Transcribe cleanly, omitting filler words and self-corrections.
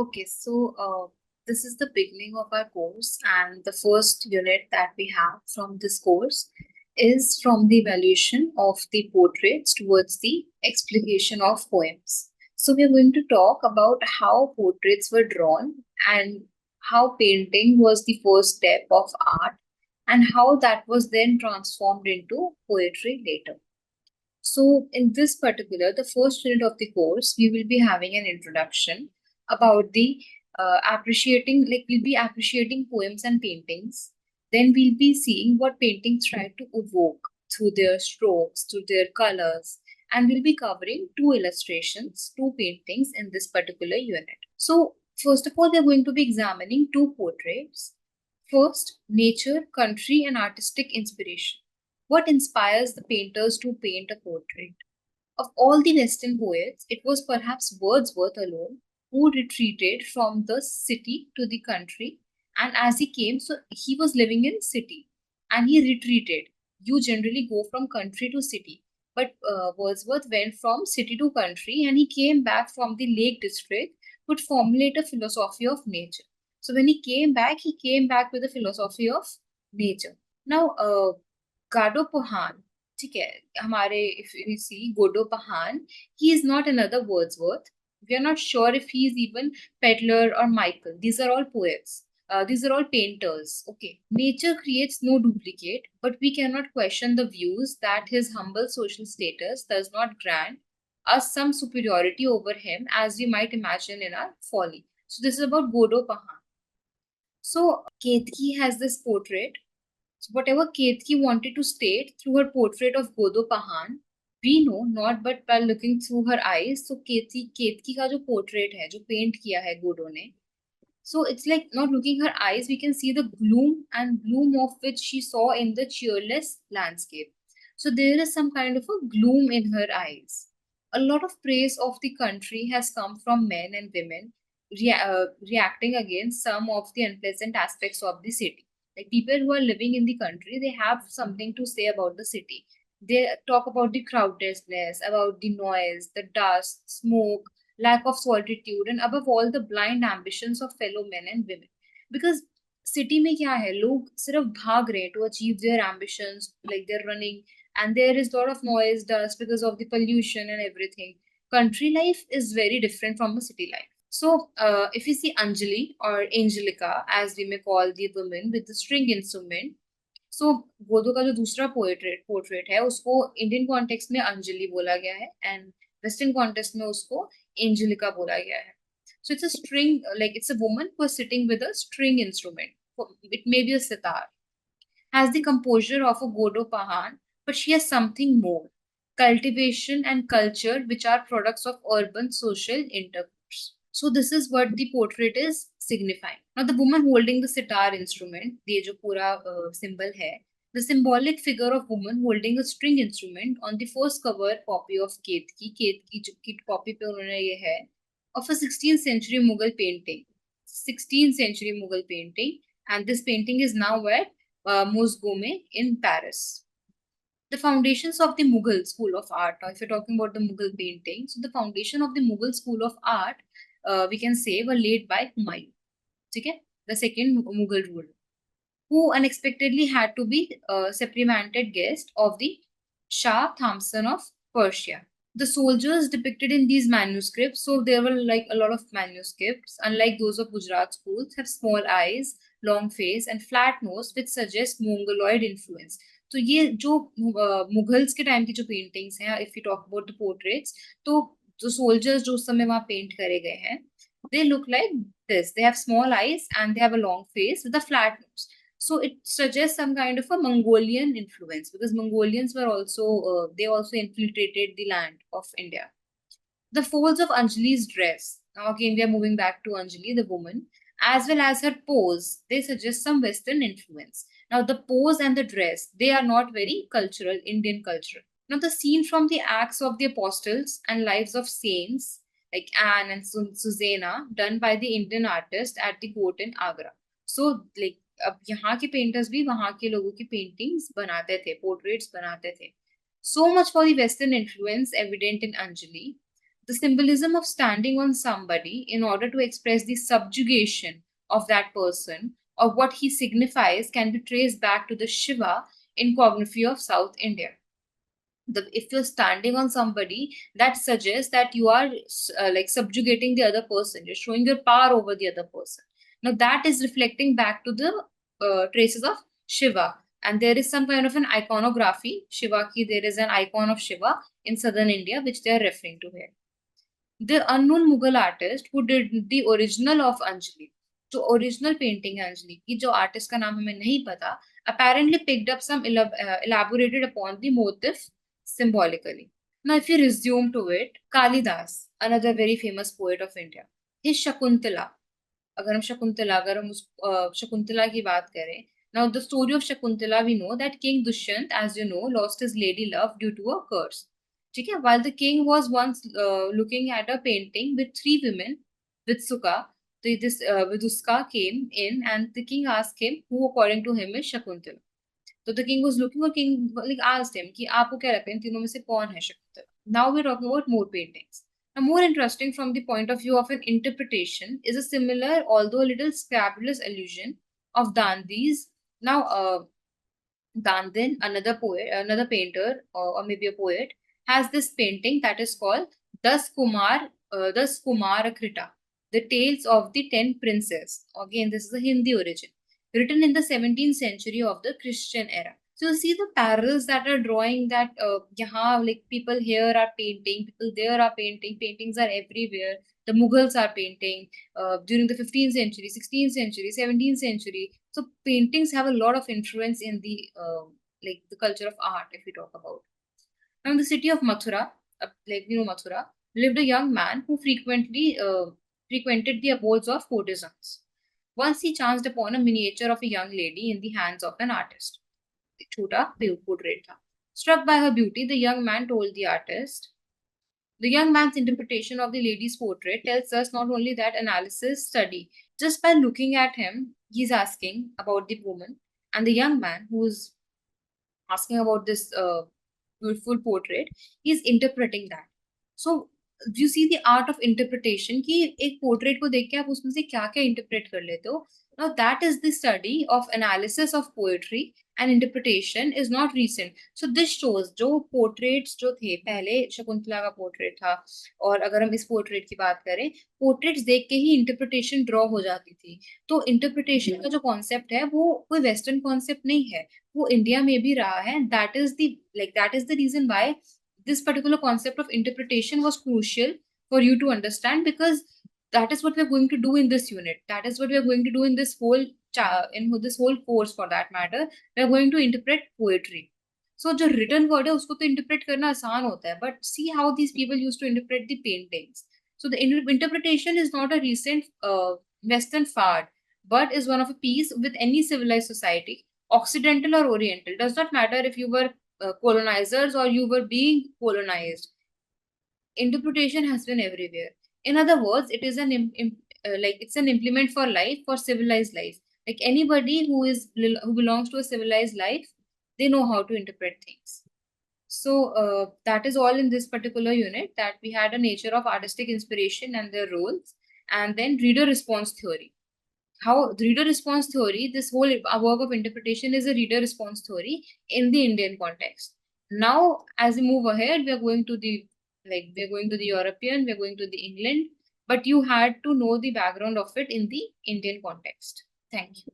Okay, so this is the beginning of our course, and the first unit that we have from this course is from the evaluation of the portraits towards the explication of poems. So we are going to talk about how portraits were drawn and how painting was the first step of art and how that was then transformed into poetry later. So, in this particular, the first unit of the course, we will be having an introduction about the we'll be appreciating poems and paintings. Then we'll be seeing what paintings try to evoke through their strokes, through their colors, and we'll be covering two illustrations, two paintings in this particular unit. So, first of all, we are going to be examining two portraits. First, nature, country, and artistic inspiration. What inspires the painters to paint a portrait? Of all the Western poets, it was perhaps Wordsworth alone who retreated from the city to the country. And as he came, so he was living in city and he retreated. You generally go from country to city. But Wordsworth went from city to country and he came back from the Lake District, would formulate a philosophy of nature. So when he came back with a philosophy of nature. Now, Gado Pohan, ठीक है हमारे if we see Godo Pahan, he is not another Wordsworth. We are not sure if he is even Pedler or Michael. These are all poets. These are all painters. Okay. Nature creates no duplicate, but we cannot question the views that his humble social status does not grant us some superiority over him as we might imagine in our folly. So this is about Godo Pahan. So Ketki has this portrait. So whatever Ketki wanted to state through her portrait of Godo Pahan, we know not but by looking through her eyes. So Ketki का जो portrait है, जो paint किया है Godo ने, so it's like not looking her eyes, we can see the gloom and bloom of which she saw in the cheerless landscape. So there is some kind of a gloom in her eyes. A lot of praise of the country has come from men and women reacting against some of the unpleasant aspects of the city. Like people who are living in the country, they have something to say about the city. They talk about the crowdedness, about the noise, the dust, smoke, lack of solitude, and above all the blind ambitions of fellow men and women. Because city में क्या है, लोग सिर्फ भाग रहे हैं to achieve their ambitions, like they're running, and there is a lot of noise, dust because of the pollution and everything. Country life is very different from a city life. So, if you see Anjali or Angelica, as we may call the woman with the string instrument, सो गोदो का जो दूसरा portrait है उसको Indian context में अंजलि बोला गया है एंड वेस्टर्न कॉन्टेक्स्ट में उसको एंजेलिका बोला गया है. So it's a string, like it's a woman who is sitting with a string instrument. It may be a sitar. Has the composure of a Godo Pahan, but she has something more. Cultivation and culture, which are products of urban social intercourse. So this is what the portrait is signifying. Now the woman holding the sitar instrument, ये जो पूरा symbol है, the symbolic figure of woman holding a string instrument on the first cover copy of Ketki जो की copy पे उन्होंने ये है, of a 16th century Mughal painting. 16th century Mughal painting, and this painting is now at Mosgome in Paris. The foundations of the Mughal school of art, or if you're talking about the Mughal painting, so the foundation of the Mughal school of art, we can say, were laid by Humayun, okay? The second Mughal ruler, who unexpectedly had to be a supplemented guest of the Shah Thamson of Persia. The soldiers depicted in these manuscripts, so there were like a lot of manuscripts, unlike those of Gujarat schools, have small eyes, long face, and flat nose, which suggest Mongoloid influence. तो ये जो Mughals के time की जो paintings हैं, if you talk about the portraits, तो जो soldiers जो उस समय वहां पेंट करे गए हैं, they look like this. They have small eyes and they have a long face with a flat nose. So it suggests some kind of a Mongolian influence because Mongolians were also they also infiltrated the land of India. The folds of Anjali's dress. Now again we are moving back to Anjali, the woman, as well as her pose. They suggest some Western influence. Now the pose and the dress, they are not very cultural, Indian cultural. Now the scene from the Acts of the Apostles and Lives of Saints like Anne and Susanna, done by the Indian artist at the court in Agra. So like अब यहाँ के painters भी वहां के लोगों की paintings बनाते थे, पोर्ट्रेट्स बनाते थे. So much for the Western influence evident in Anjali. The symbolism of standing on somebody in order to express the subjugation of that person or what he signifies can be traced back to the Shiva iconography of South India. If you're standing on somebody, that suggests that you are like subjugating the other person, you're showing your power over the other person. Now that is reflecting back to the traces of Shiva, and there is some kind of an iconography Shiva ki. There is an icon of Shiva in southern India which they are referring to here. The unknown Mughal artist who did the original of Anjali, जो original painting है अंजलि की, जो artist का नाम हमें नहीं पता, apparently picked up some elaborated upon the motif symbolically. Now, if you resume to it, Kalidas, another very famous poet of India, his Shakuntala. अगर हम उस शकुंतला की बात करें, now the story of Shakuntala, we know that King Dushyant, as you know, lost his lady love due to a curse. ठीक है, while the king was once looking at a painting with three women, Vitsuka, this Viduska came in and the king asked him who according to him is Shakuntala. So the king was looking, or king like asked him कि आपको क्या लगता है इन तीनों में से कौन है Shakuntala. Now we're talking about more paintings. Now, more interesting from the point of view of an interpretation is a similar, although a little scrupulous allusion of Dandi's. Now, Dandin, another poet, another painter, or maybe a poet, has this painting that is called Das Kumarakrita, the Tales of the 10 Princes. Again, this is a Hindi origin, written in the 17th century of the Christian era. So you see the parallels that are drawing that like people here are painting, people there are painting, paintings are everywhere. The Mughals are painting during the 15th century, 16th century, 17th century. So paintings have a lot of influence in the like the culture of art, if we talk about. Now, in the city of Mathura, like you know Mathura, lived a young man who frequented the abodes of courtesans. Once he chanced upon a miniature of a young lady in the hands of an artist. छोटा portrait था. Struck by her beauty, the young man told the artist. The young man's interpretation of the lady's portrait tells us not only that analysis study. Just by looking at him, he's asking about the woman, and the young man who's asking about this beautiful portrait, he's interpreting that. So you see the art of interpretation कि एक portrait को देख के आप उसमें से क्या क्या interpret कर लेते हो. Now that is the study of analysis of poetry and interpretation is not recent. So this shows जो portraits जो थे पहले शकुंतला का portrait था, और अगर हम इस portrait की बात करें, portraits देख के ही interpretation draw हो जाती थी. तो interpretation का जो concept है वो कोई western concept नहीं है, वो इंडिया में भी रहा है. That is the reason why this particular concept of interpretation was crucial for you to understand, because that is what we're going to do in this unit. That is what we're going to do in this whole course, for that matter. We're going to interpret poetry. So जो written word है उसको तो interpret करना आसान होता है, but see how these people used to interpret the paintings. So the interpretation is not a recent western fad, but is one of a piece with any civilized society, Occidental or Oriental. Does not matter if you were colonizers or you were being colonized. Interpretation has been everywhere. In other words, it is it's an implement for life, for civilized life. Like anybody who belongs to a civilized life, they know how to interpret things. So that is all in this particular unit, that we had a nature of artistic inspiration and their roles, and then reader response theory. How reader response theory, this whole work of interpretation is a reader response theory in the Indian context. Now, as we move ahead, we're going to the European, we're going to the England, but you had to know the background of it in the Indian context. Thank you.